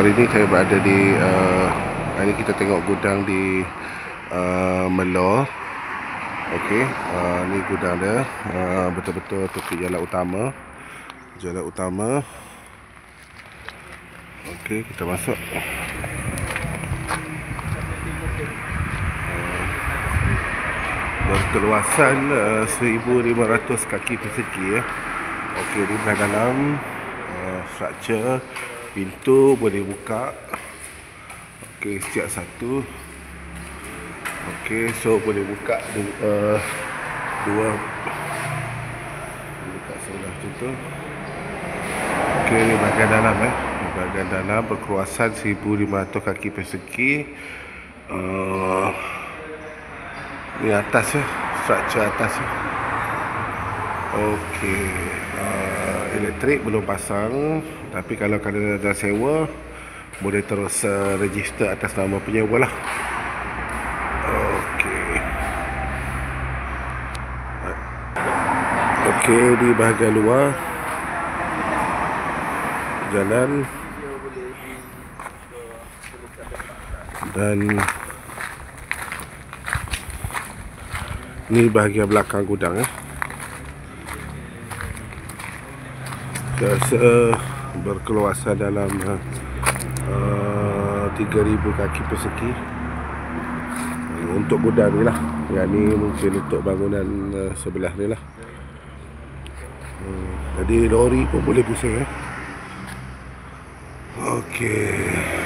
hari ni saya berada di hari ni kita tengok gudang di Melor. Okey, ni gudang dia, betul-betul tepi jalan utama. Okey, kita masuk. Berkeluasan 1500 kaki persegi ya. Okey, di dalam struktur pintu boleh buka. Okey, setiap satu. Okey, so boleh buka dua buka sebelah tu. Okey, ni bahagian dalam bahagian dalam berkeluasan 1500 kaki persegi. Ni atas struktur atas Okey, elektrik belum pasang, tapi kalau kalian dah sewa boleh terus register atas nama penyewa lah. Okey, di bahagian luar jalan dan ni bahagian belakang gudang Rasa berkeluasan dalam 3000 kaki persegi untuk gudang ni lah. Yang ni mungkin untuk bangunan sebelah ni lah. Jadi lori pun boleh pusing Okey.